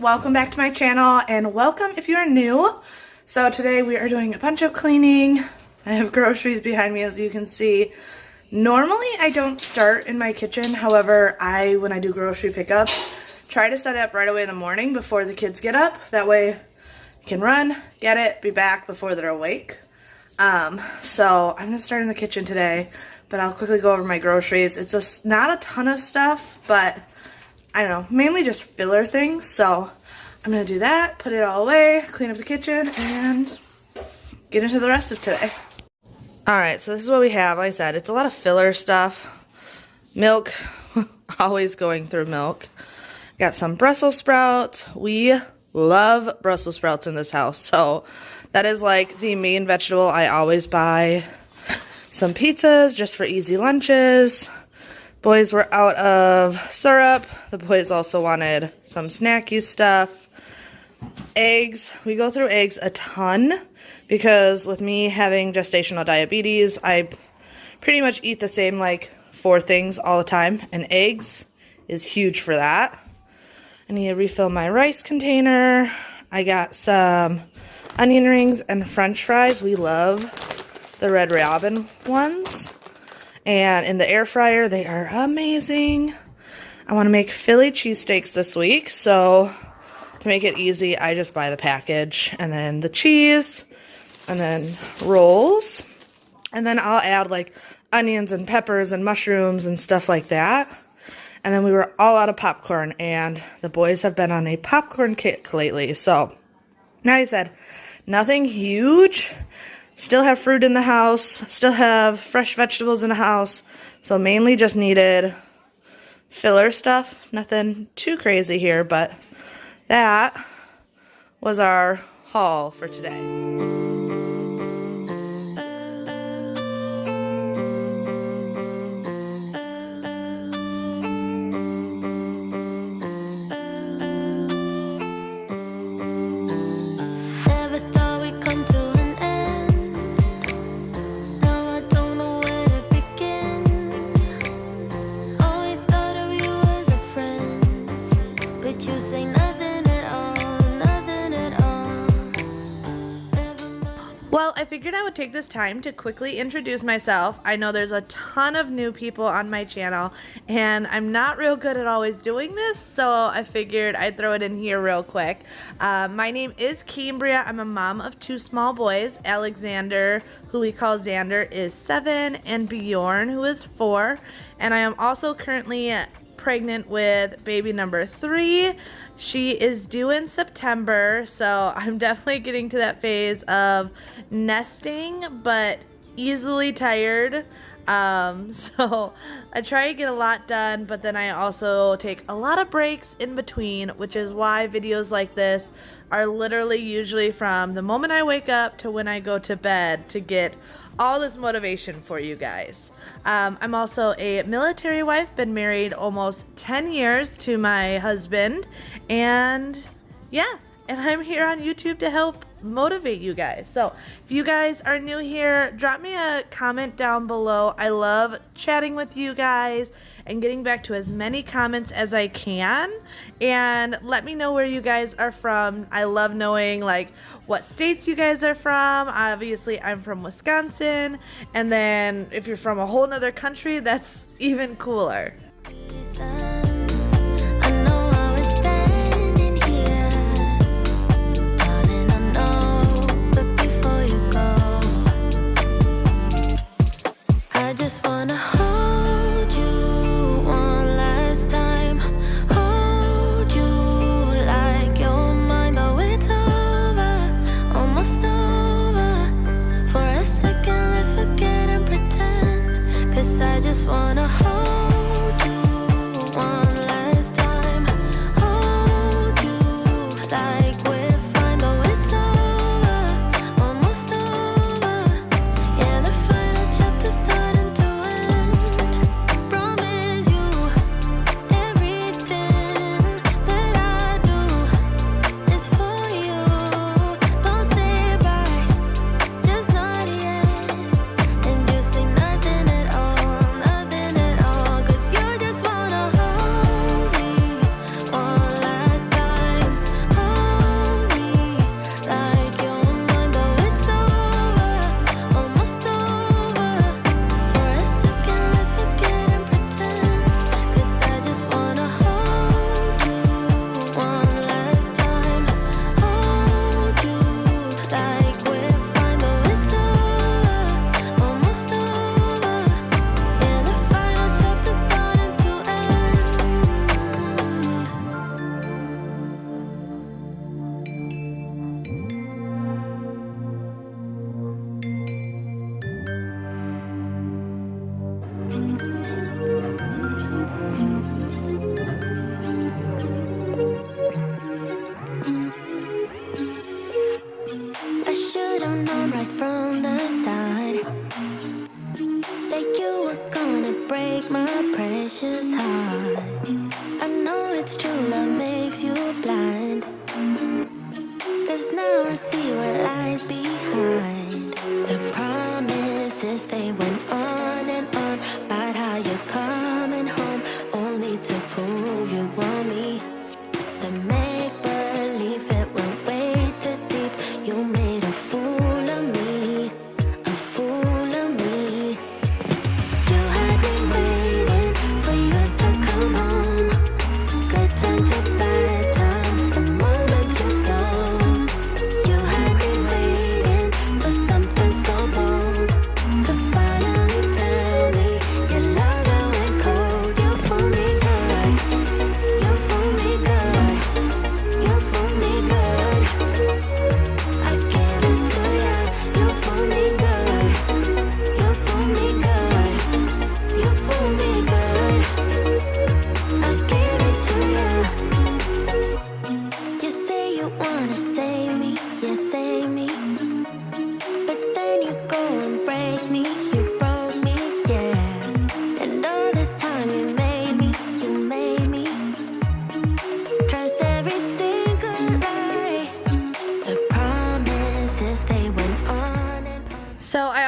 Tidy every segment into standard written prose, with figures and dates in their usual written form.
Welcome back to my channel, and welcome if you are new. So today we are doing a bunch of cleaning. I have groceries behind me, as you can see. Normally I don't start in my kitchen. However, when I do grocery pickups, try to set it up right away in the morning before the kids get up. That way you can run, get it, be back before they're awake. So I'm gonna start in the kitchen today, but I'll quickly go over my groceries. It's just not a ton of stuff, but I don't know, mainly just filler things. So I'm gonna do that, put it all away, clean up the kitchen, and get into the rest of today. Alright, so this is what we have. Like I said, it's a lot of filler stuff. Milk, always going through milk. Got some Brussels sprouts. We love Brussels sprouts in this house, so that is like the main vegetable I always buy. Some pizzas, just for easy lunches. Boys were out of syrup. The boys also wanted some snacky stuff. Eggs. We go through eggs a ton because with me having gestational diabetes, I pretty much eat the same like 4 things all the time, and eggs is huge for that. I need to refill my rice container. I got some onion rings and french fries. We love the Red Robin ones. And in the air fryer, they are amazing. I want to make Philly cheesesteaks this week, so to make it easy, I just buy the package, and then the cheese, and then rolls, and then I'll add like onions and peppers and mushrooms and stuff like that. And then we were all out of popcorn, and the boys have been on a popcorn kick lately. So, like I said, nothing huge. Still have fruit in the house, still have fresh vegetables in the house, so mainly just needed filler stuff. Nothing too crazy here, but that was our haul for today. Well, I figured I would take this time to quickly introduce myself. I know there's a ton of new people on my channel, and I'm not real good at always doing this, so I figured I'd throw it in here real quick. My name is Cambria. I'm a mom of 2 small boys. Alexander, who we call Xander, is 7, and Bjorn, who is 4. And I am also currently pregnant with baby number 3. She is due in September, so I'm definitely getting to that phase of nesting, but easily tired. So I try to get a lot done, but then I also take a lot of breaks in between, which is why videos like this are literally usually from the moment I wake up to when I go to bed to get all this motivation for you guys. I'm also a military wife, been married almost 10 years to my husband, and yeah, and I'm here on YouTube to help motivate you guys. So if you guys are new here, drop me a comment down below. I love chatting with you guys and getting back to as many comments as I can, and let me know where you guys are from. I love knowing like what states you guys are from. Obviously I'm from Wisconsin, and then if you're from a whole nother country, that's even cooler. Hold you like you're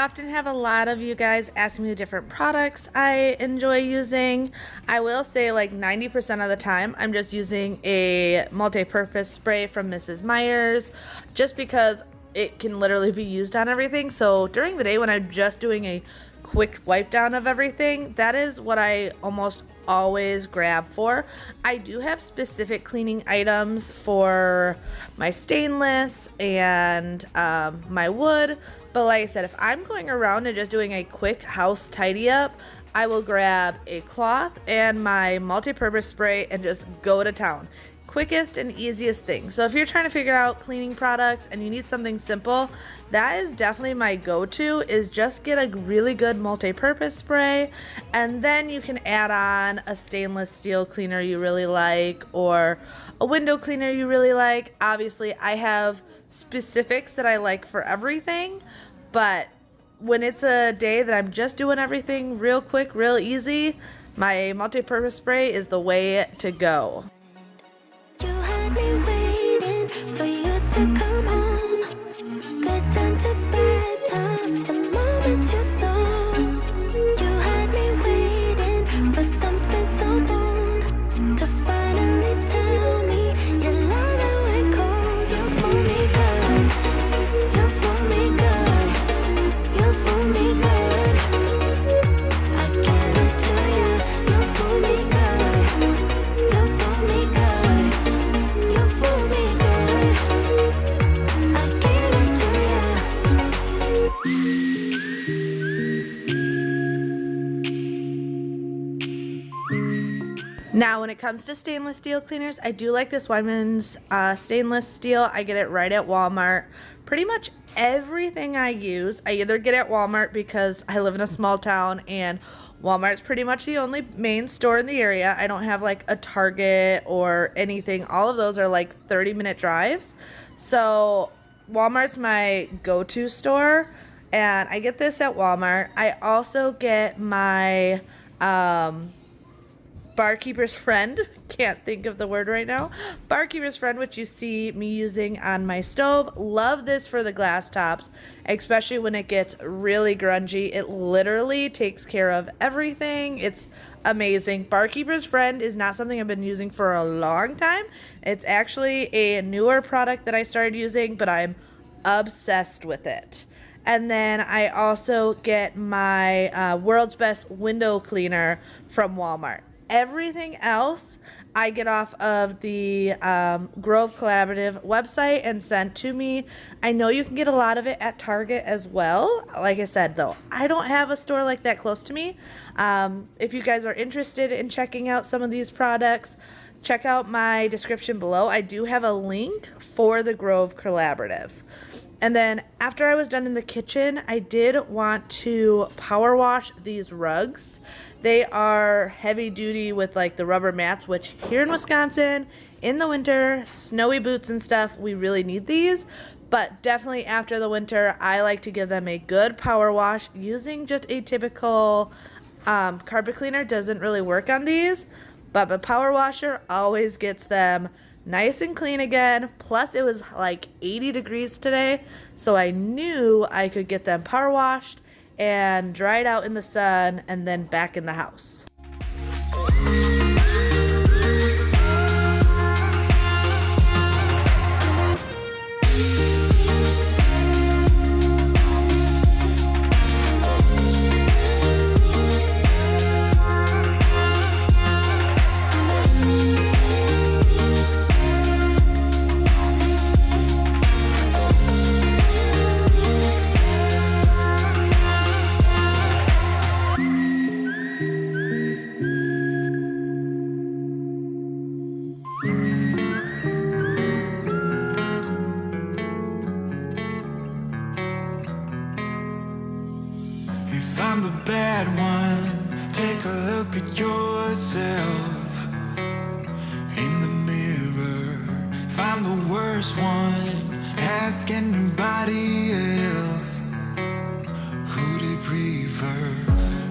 often have a lot of you guys asking me the different products I enjoy using. I will say like 90% of the time I'm just using a multi-purpose spray from Mrs. Meyer's just because it can literally be used on everything. So during the day when I'm just doing a quick wipe down of everything, that is what I almost always grab for. I do have specific cleaning items for my stainless and my wood, but like I said, if I'm going around and just doing a quick house tidy up, I will grab a cloth and my multi-purpose spray and just go to town. Quickest and easiest thing. So if you're trying to figure out cleaning products and you need something simple, that is definitely my go-to, is just get a really good multi-purpose spray, and then you can add on a stainless steel cleaner you really like or a window cleaner you really like. Obviously I have specifics that I like for everything, but when it's a day that I'm just doing everything real quick, real easy, my multi-purpose spray is the way to go. For you to come home, good time to bad times, the moment you stole. You had me waiting for something so bold to finally tell me you love how I cold. You fool me good, you fool me good, you fool me good. I give it to you, you fool me good, you fool me good, you fool me good. Now, when it comes to stainless steel cleaners, I do like this Wyman's stainless steel. I get it right at Walmart. Pretty much everything I use, I either get at Walmart because I live in a small town and Walmart's pretty much the only main store in the area. I don't have like a Target or anything. All of those are like 30-minute drives. So Walmart's my go-to store, and I get this at Walmart. I also get my Barkeeper's Friend, can't think of the word right now, Barkeeper's Friend, which you see me using on my stove. Love this for the glass tops, especially when it gets really grungy. It literally takes care of everything. It's amazing. Barkeeper's Friend is not something I've been using for a long time. It's actually a newer product that I started using, but I'm obsessed with it. And then I also get my World's Best window cleaner from Walmart. Everything else I get off of the Grove Collaborative website and sent to me. I know you can get a lot of it at Target as well. Like I said, though, I don't have a store like that close to me. If you guys are interested in checking out some of these products, check out my description below. I do have a link for the Grove Collaborative. And then after I was done in the kitchen, I did want to power wash these rugs. They are heavy duty with like the rubber mats, which here in Wisconsin, in the winter, snowy boots and stuff, we really need these. But definitely after the winter, I like to give them a good power wash. Using just a typical carpet cleaner doesn't really work on these, but the power washer always gets them nice and clean again. Plus it was like 80 degrees today, so I knew I could get them power washed and dried out in the sun and then back in the house. I'm the bad one. Take a look at yourself in the mirror. If I'm the worst one, ask anybody else who they prefer.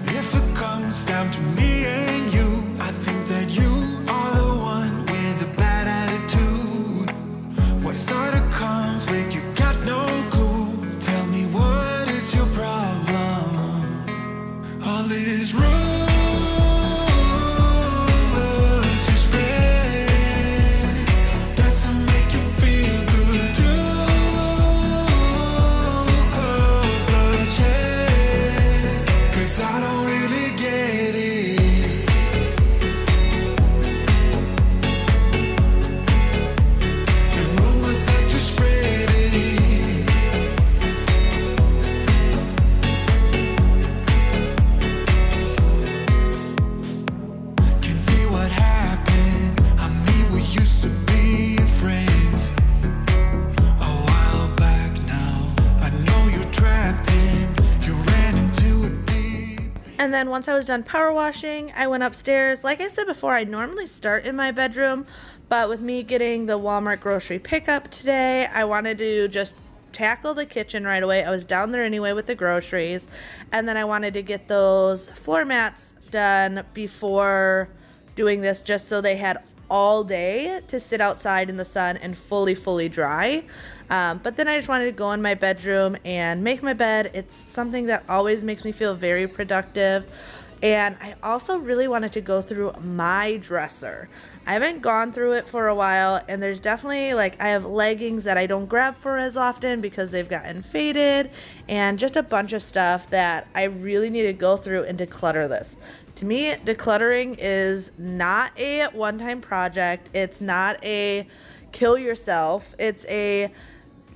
If it comes down to me and you, I think that you are the one with a bad attitude. What started conflict? You got no clue. Tell me, what is your problem? And then once I was done power washing, I went upstairs. Like I said before, I normally start in my bedroom, but with me getting the Walmart grocery pickup today, I wanted to just tackle the kitchen right away. I was down there anyway with the groceries, and then I wanted to get those floor mats done before doing this, just so they had all day to sit outside in the sun and fully dry. But then I just wanted to go in my bedroom and make my bed. It's something that always makes me feel very productive. And I also really wanted to go through my dresser. I haven't gone through it for a while, and there's definitely, like, I have leggings that I don't grab for as often because they've gotten faded, and just a bunch of stuff that I really need to go through and declutter this. To me, decluttering is not a one-time project. It's not a kill yourself. It's a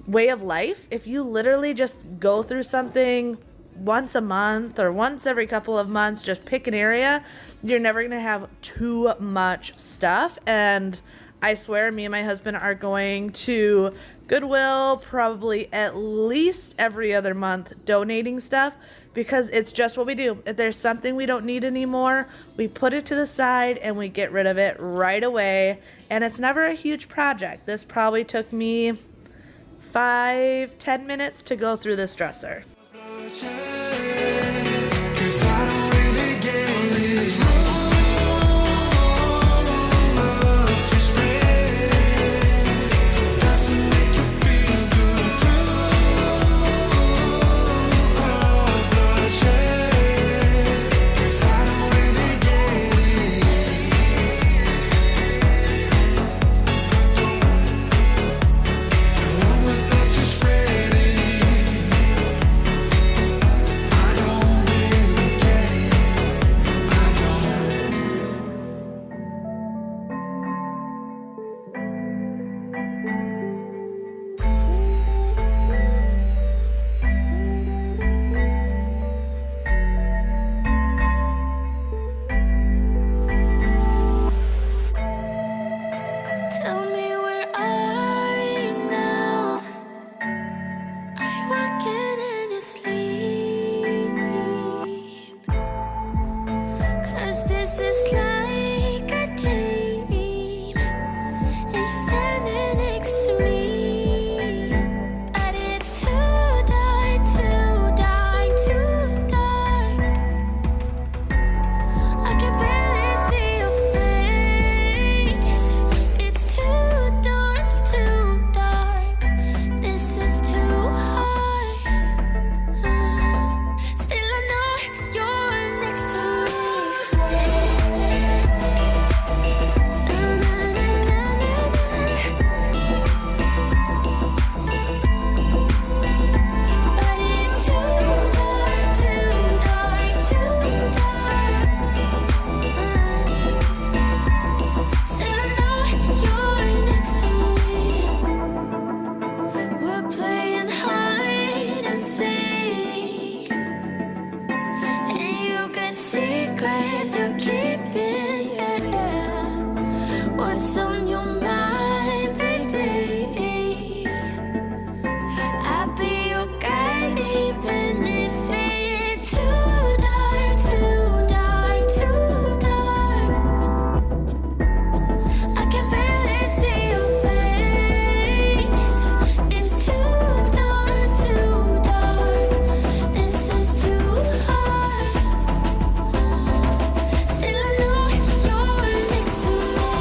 way of life. If you literally just go through something once a month or once every couple of months, just pick an area, you're never going to have too much stuff. And I swear, me and my husband are going to Goodwill probably at least every other month donating stuff, because it's just what we do. If there's something we don't need anymore, we put it to the side and we get rid of it right away. And it's never a huge project. This probably took me 5-10 minutes to go through this dresser. 'Cause I don't really get this love you spread. Doesn't make you feel good too. Cause bloodshed. 'Cause I don't really get it. The rumors that you're spreading, I don't really get it. I Tell me, where are you now? Are you walking in your sleep? 'Cause this is like a dream, and you're standing next to me. But it's too dark, too dark, too dark. I can barely see your face. It's too dark, too dark. This is too hard. Still I know you're next to me. Na, na, na, na, na, na. But it's too dark, too dark, too dark. Still I know you're next to me. We're playing hide and seek, and you got secrets you're keeping, yeah. What's on your mind, baby? I'll be your guide even if it's too dark, too dark, too dark. I can barely see your face. It's too dark, too dark. This is too hard. Still I know you're next to me.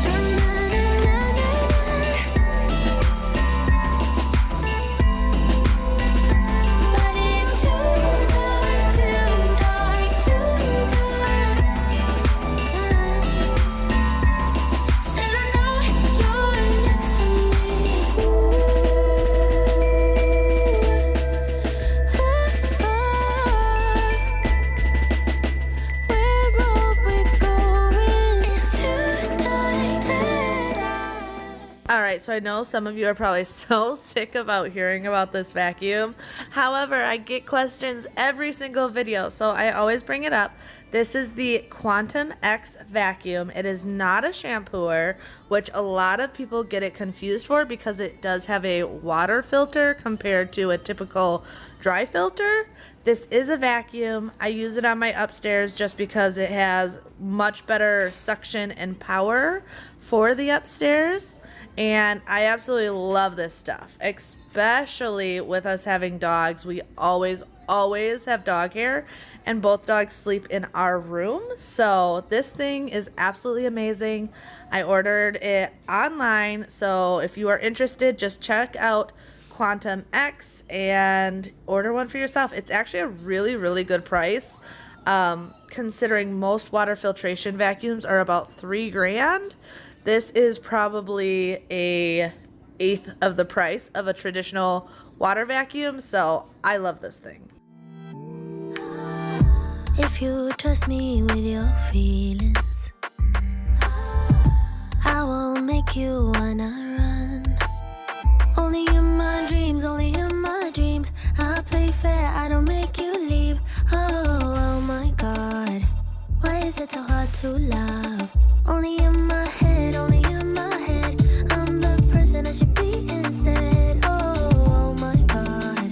Na, na, na, na, na, na. But it's too dark, too dark, too dark. Still I know you're next to me. Where are we going? It's too dark, too dark. Alright, so I know some of you are probably so sick about hearing about this vacuum. However, I get questions every single video, so I always bring it up. This is the Quantum X vacuum. It is not a shampooer, which a lot of people get it confused for because it does have a water filter compared to a typical dry filter. This is a vacuum. I use it on my upstairs just because it has much better suction and power for the upstairs. And I absolutely love this stuff, especially with us having dogs. We always have dog hair, and both dogs sleep in our room. So this thing is absolutely amazing. I ordered it online, so if you are interested, just check out Quantum X and order one for yourself. It's actually a really good price, considering most water filtration vacuums are about $3,000. This is probably a eighth of the price of a traditional water vacuum, so I love this thing. If you trust me with your feelings, I won't make you wanna run. Only in my dreams, only in my dreams. I play fair, I don't make you leave. Oh my God, why is it so hard to love? Only in my head, only in my head. I'm the person I should be instead. Oh my God,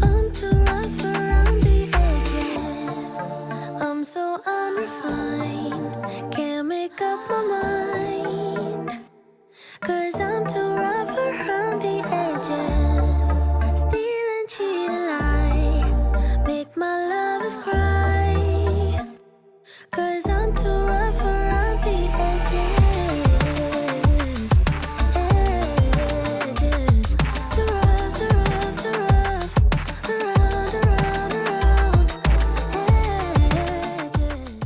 I'm too rough around the edges. I'm so unrefined, can't make up my mind. 'Cause I'm too rough around the edges. Steal and cheat and lie, make my lovers cry. 'Cause I'm too rough around the edges. Edges. Too rough, too rough, too rough. Around. Edges.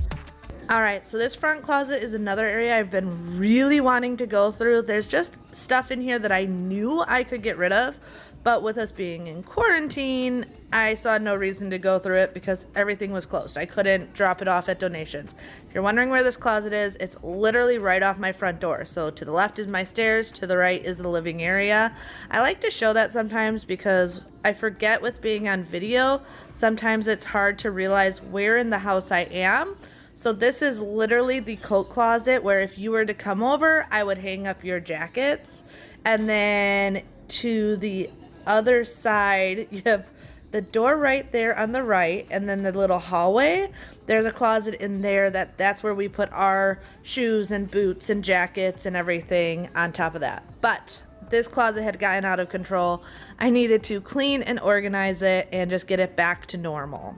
All right, so this front closet is another area I've been really wanting to go through. There's just stuff in here that I knew I could get rid of, but with us being in quarantine, I saw no reason to go through it because everything was closed. I couldn't drop it off at donations. If you're wondering where this closet is, it's literally right off my front door. So to the left is my stairs, to the right is the living area. I like to show that sometimes because I forget with being on video, sometimes it's hard to realize where in the house I am. So this is literally the coat closet where if you were to come over, I would hang up your jackets. And then to the other side, you have the door right there on the right, and then the little hallway. There's a closet in there that's where we put our shoes and boots and jackets and everything on top of that. But this closet had gotten out of control. I needed to clean and organize it and just get it back to normal.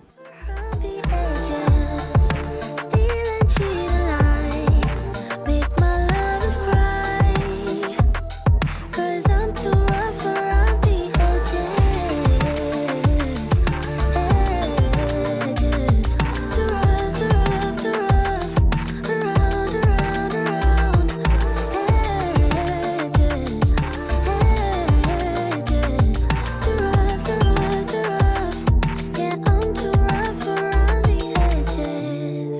Around the edges. Steal and cheat and lie, make my lovers cry. 'Cause I'm too rough around the edges. Edges. Too rough, too rough, too rough. Around. Edges. Too rough, too rough, too rough. Yeah, I'm too rough around the edges.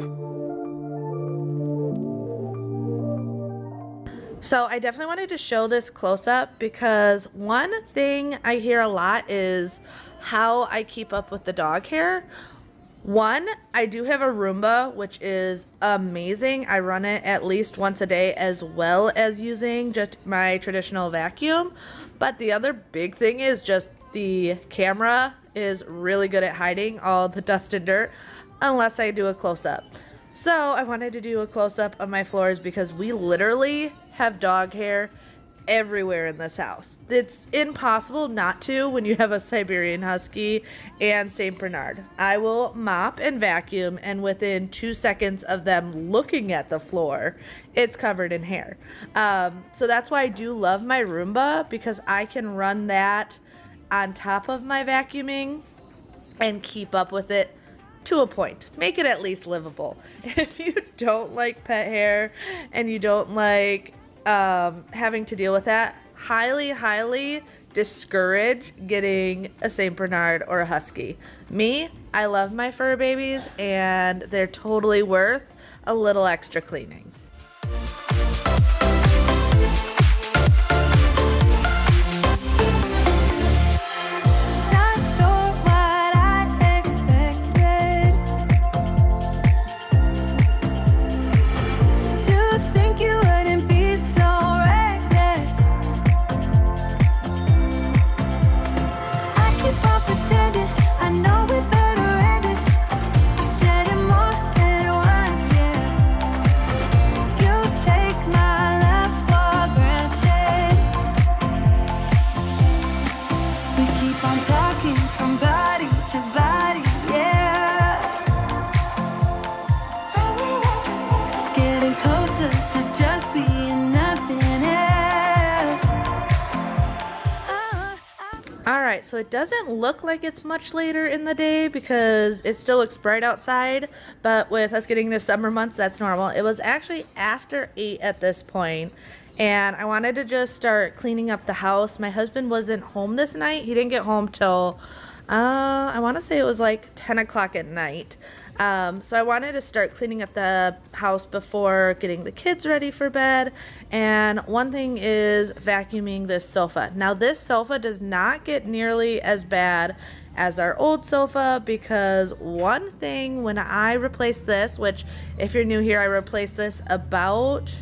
So I definitely wanted to show this close up because one thing I hear a lot is how I keep up with the dog hair. One, I do have a Roomba, which is amazing. I run it at least once a day as well as using just my traditional vacuum. But the other big thing is just the camera is really good at hiding all the dust and dirt unless I do a close up. So I wanted to do a close up of my floors because we literally have dog hair everywhere in this house. It's impossible not to when you have a Siberian Husky and Saint Bernard. I will mop and vacuum, and within 2 seconds of them looking at the floor, it's covered in hair. So that's why I do love my Roomba, because I can run that on top of my vacuuming and keep up with it to a point. Make it at least livable. If you don't like pet hair and you don't like having to deal with that, highly discourage getting a Saint Bernard or a Husky. Me, I love my fur babies and they're totally worth a little extra cleaning. Not sure what I expected. Alright, so it doesn't look like it's much later in the day because it still looks bright outside, but with us getting into summer months, that's normal. It was actually after 8 at this point, and I wanted to just start cleaning up the house. My husband wasn't home this night. He didn't get home till, I want to say it was like 10 o'clock at night. So I wanted to start cleaning up the house before getting the kids ready for bed. And one thing is vacuuming this sofa. Now this sofa does not get nearly as bad as our old sofa, because one thing when I replaced this, which if you're new here, I replaced this about,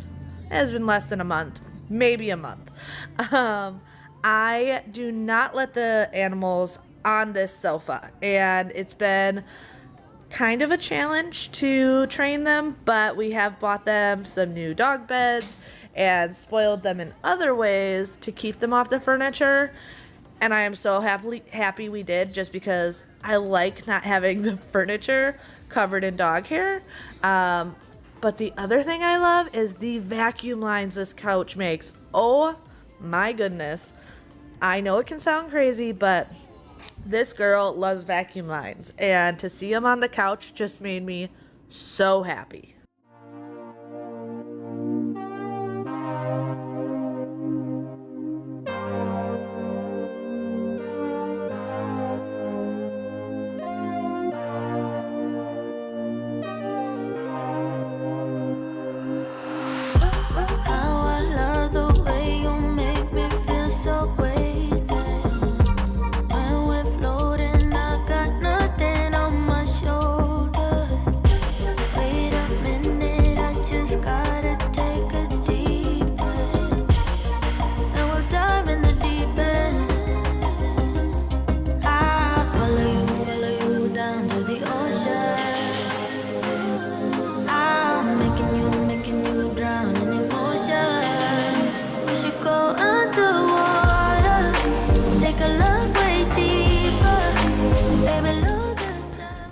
it has been less than a month, maybe a month. I do not let the animals on this sofa, and it's been kind of a challenge to train them, but we have bought them some new dog beds and spoiled them in other ways to keep them off the furniture, and I am so happy we did, just because I like not having the furniture covered in dog hair. But the other thing I love is the vacuum lines this couch makes. Oh my goodness. I know it can sound crazy, but this girl loves vacuum lines, and to see them on the couch just made me so happy.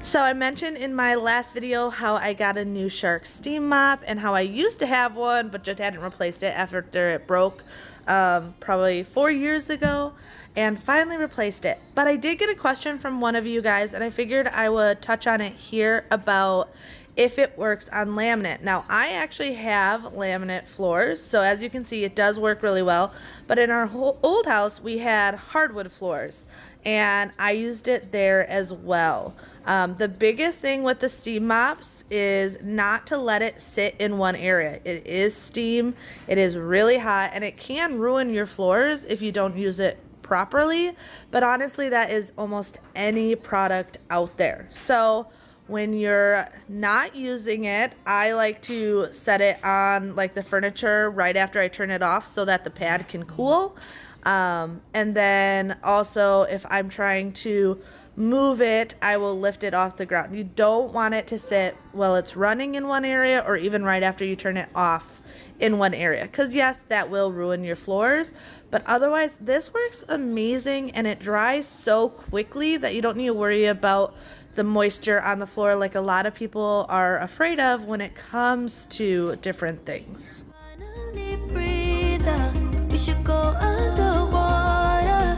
So I mentioned in my last video how I got a new Shark Steam Mop, and how I used to have one but just hadn't replaced it after it broke probably 4 years ago, and finally replaced it. But I did get a question from one of you guys, and I figured I would touch on it here about if it works on laminate. Now I actually have laminate floors, so as you can see it does work really well, but in our old house we had hardwood floors, and I used it there as well. The biggest thing with the steam mops is not to let it sit in one area. It is steam, it is really hot, and it can ruin your floors if you don't use it properly, but honestly that is almost any product out there. So when you're not using it, I like to set it on like the furniture right after I turn it off so that the pad can cool. And then also if I'm trying to move it, I will lift it off the ground. You don't want it to sit while it's running in one area, or even right after you turn it off in one area, because yes, that will ruin your floors, but otherwise this works amazing, and it dries so quickly that you don't need to worry about the moisture on the floor like a lot of people are afraid of when it comes to different things. Finally breathe out. We should go underwater,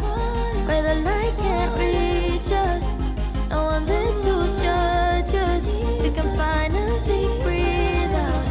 where the light can't reach us. No one there to judge us. We can finally breathe out.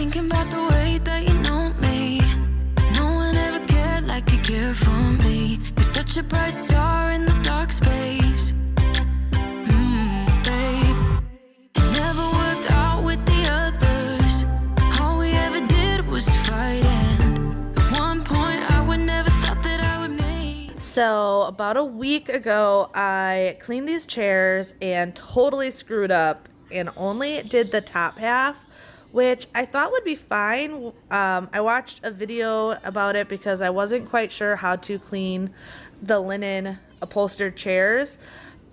Thinking about the way that you know me. No one ever cared like you care for me. You're such a bright star in the dark space. Babe, it never worked out with the about a week ago, I cleaned these chairs and totally screwed up and only did the top half, which I thought would be fine. I watched a video about it because I wasn't quite sure how to clean the linen upholstered chairs.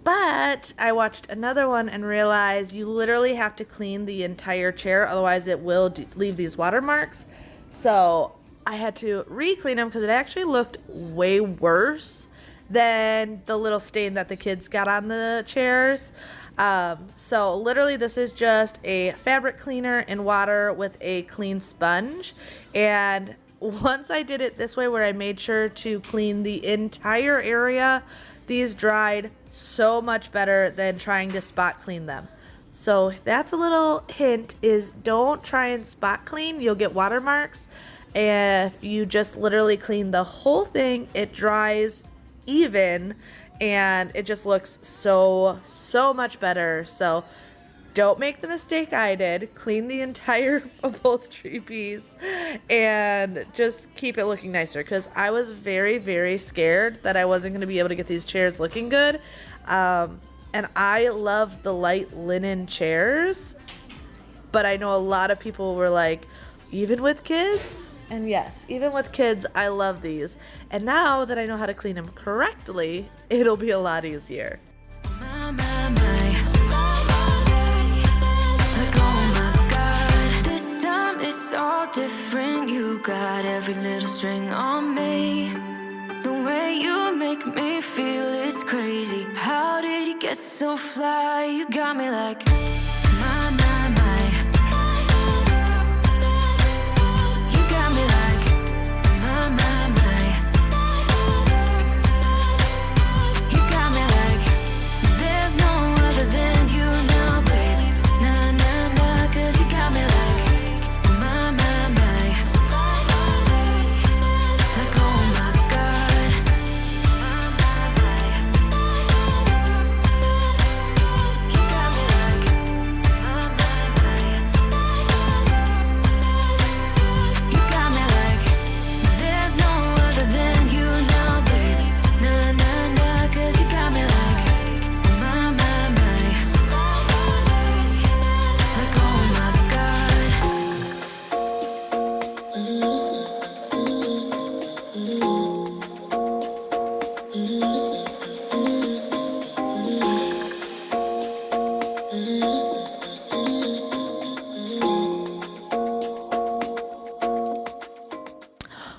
But I watched another one and realized you literally have to clean the entire chair, otherwise it will leave these watermarks. So I had to re-clean them because it actually looked way worse than the little stain that the kids got on the chairs. So literally this is just a fabric cleaner in water with a clean sponge. And once I did it this way, where I made sure to clean the entire area, these dried so much better than trying to spot clean them. So that's a little hint, is don't try and spot clean. You'll get watermarks. If you just literally clean the whole thing, it dries even and it just looks so much better. So don't make the mistake I did. Clean the entire upholstery piece and just keep it looking nicer, because I was very scared that I wasn't going to be able to get these chairs looking good. And I love the light linen chairs, but I know a lot of people were like, even with kids? And yes, even with kids, I love these. And now that I know how to clean them correctly, it'll be a lot easier. My, like, oh my God, this time it's all different. You got every little string on me. The way you make me feel is crazy. How did you get so fly? You got me like, my, my, my. You got me like, my, my, my. You got me like, there's no other than you now, babe. Nah, nah, nah, 'cause you got me like, my, my, my. Like, oh my God. My, my, my. You got me like, my, my, my. You got me like, there's no other than you now, babe. Nah, nah, nah, 'cause you got me like, my, my, my. Like, oh my God.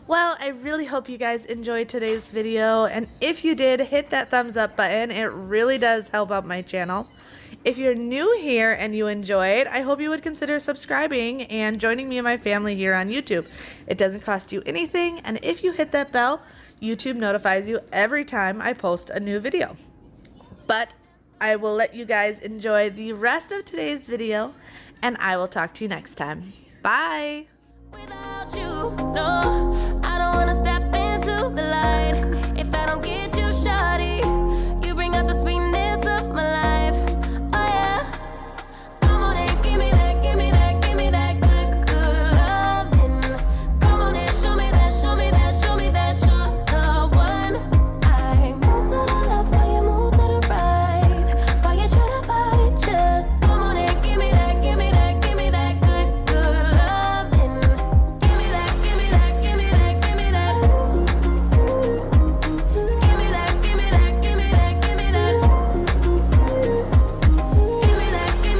Well, I really hope you guys enjoyed today's video, and if you did, hit that thumbs up button. It really does help out my channel. If you're new here and you enjoyed, I hope you would consider subscribing and joining me and my family here on YouTube. It doesn't cost you anything, and if you hit that bell, YouTube notifies you every time I post a new video. But I will let you guys enjoy the rest of today's video, and I will talk to you next time. Bye! Without you, no, I don't wanna step into the light.